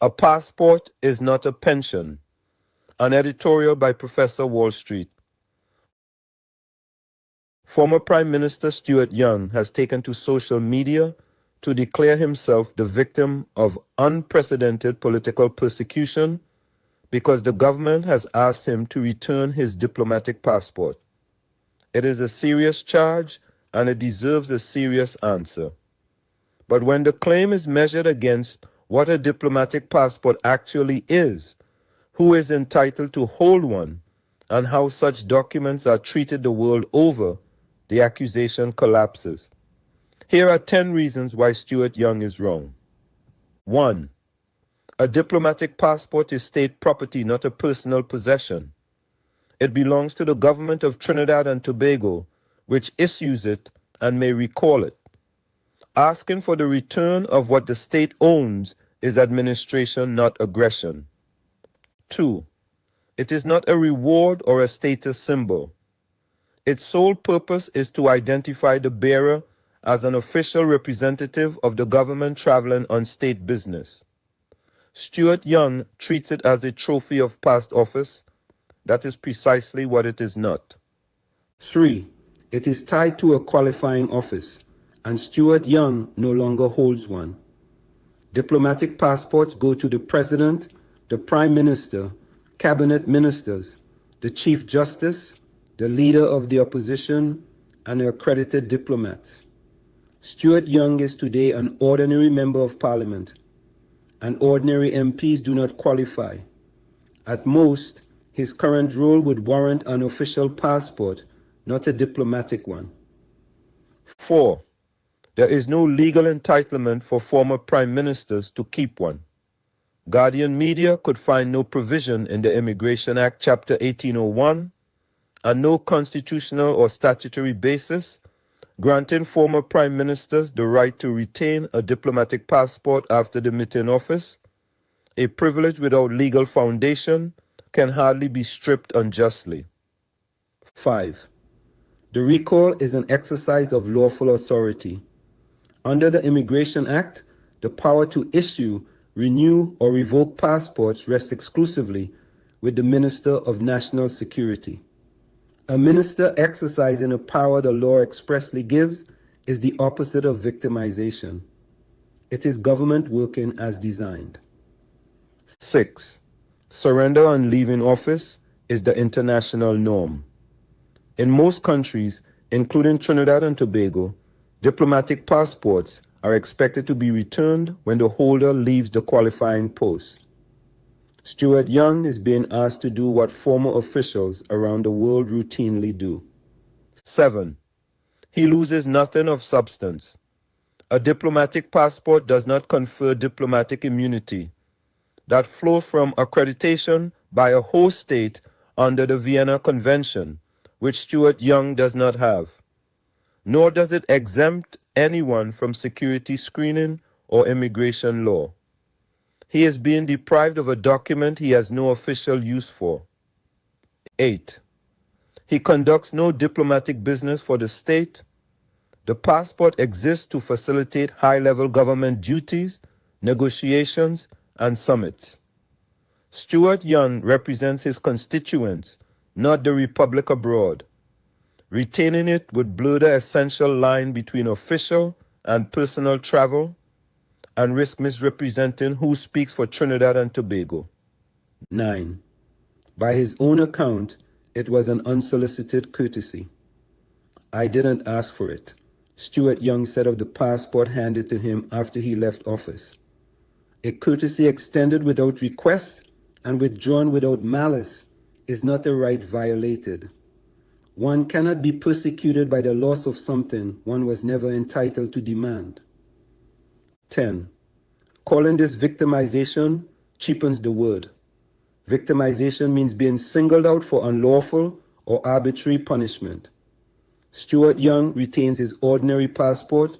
A passport is not a pension. An editorial by Professor Wall Street. Former Prime Minister Stuart Young has taken to social media to declare himself the victim of unprecedented political persecution because the government has asked him to return his diplomatic passport. It is a serious charge and it deserves a serious answer. But when the claim is measured against what a diplomatic passport actually is, who is entitled to hold one, and how such documents are treated the world over, the accusation collapses. Here are 10 reasons why Stuart Young is wrong. 1. A diplomatic passport is state property, not a personal possession. It belongs to the government of Trinidad and Tobago, which issues it and may recall it. Asking for the return of what the state owns is administration, not aggression. 2. It is not a reward or a status symbol. Its sole purpose is to identify the bearer as an official representative of the government traveling on state business. Stuart Young treats it as a trophy of past office. That is precisely what it is not. 3. It is tied to a qualifying office, and Stuart Young no longer holds one. Diplomatic passports go to the President, the Prime Minister, Cabinet Ministers, the Chief Justice, the Leader of the Opposition, and accredited diplomats. Stuart Young is today an ordinary Member of Parliament, and ordinary MPs do not qualify. At most, his current role would warrant an official passport, not a diplomatic one. 4. There is no legal entitlement for former prime ministers to keep one. Guardian Media could find no provision in the Immigration Act, Chapter 1801, and no constitutional or statutory basis granting former prime ministers the right to retain a diplomatic passport after demitting office. A privilege without legal foundation can hardly be stripped unjustly. 5. The recall is an exercise of lawful authority. Under the Immigration Act, the power to issue, renew, or revoke passports rests exclusively with the Minister of National Security. A minister exercising a power the law expressly gives is the opposite of victimization. It is government working as designed. 6. Surrender on leaving office is the international norm. In most countries, including Trinidad and Tobago, diplomatic passports are expected to be returned when the holder leaves the qualifying post. Stuart Young is being asked to do what former officials around the world routinely do. 7. He loses nothing of substance. A diplomatic passport does not confer diplomatic immunity that flows from accreditation by a host state under the Vienna Convention, which Stuart Young does not have. Nor does it exempt anyone from security screening or immigration law. He is being deprived of a document he has no official use for. 8. He conducts no diplomatic business for the state. The passport exists to facilitate high-level government duties, negotiations, and summits. Stuart Young represents his constituents, not the Republic abroad. Retaining it would blur the essential line between official and personal travel and risk misrepresenting who speaks for Trinidad and Tobago. 9. By his own account, it was an unsolicited courtesy. I didn't ask for it, Stuart Young said of the passport handed to him after he left office. A courtesy extended without request and withdrawn without malice is not a right violated. One cannot be persecuted by the loss of something one was never entitled to demand. 10. Calling this victimization cheapens the word. Victimization means being singled out for unlawful or arbitrary punishment. Stuart Young retains his ordinary passport,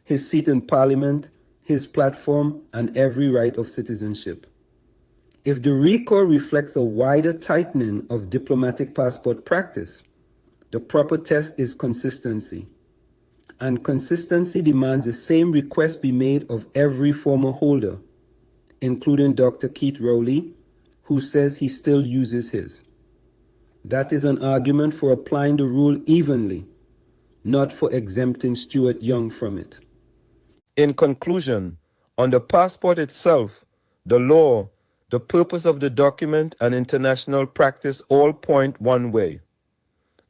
his seat in Parliament, his platform, and every right of citizenship. If the recall reflects a wider tightening of diplomatic passport practice, the proper test is consistency. And consistency demands the same request be made of every former holder. including Dr. Keith Rowley, who says he still uses his. That is an argument for applying the rule evenly, not for exempting Stuart Young from it. In conclusion, on the passport itself, the law, the purpose of the document, and international practice all point one way.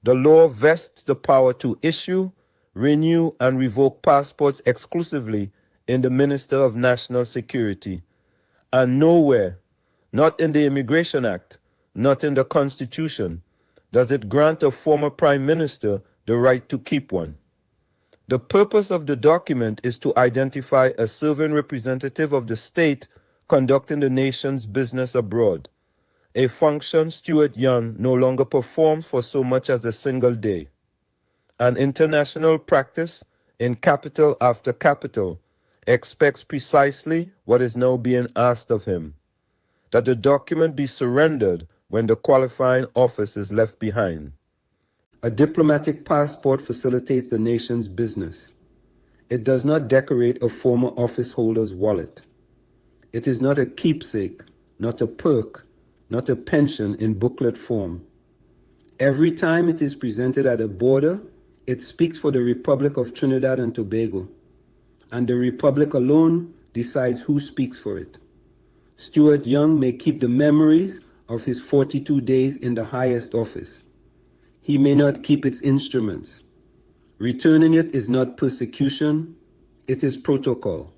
The law vests the power to issue, renew, and revoke passports exclusively in the Minister of National Security, and nowhere, not in the Immigration Act, not in the Constitution, does it grant a former Prime Minister the right to keep one. The purpose of the document is to identify a serving representative of the state conducting the nation's business abroad, a function Stuart Young no longer performs for so much as a single day. An international practice, in capital after capital, expects precisely what is now being asked of him, that the document be surrendered when the qualifying office is left behind. A diplomatic passport facilitates the nation's business. It does not decorate a former office holder's wallet. It is not a keepsake, not a perk, not a pension in booklet form. Every time it is presented at a border, it speaks for the Republic of Trinidad and Tobago, and the Republic alone decides who speaks for it. Stuart Young may keep the memories of his 42 days in the highest office. He may not keep its instruments. Returning it is not persecution, it is protocol.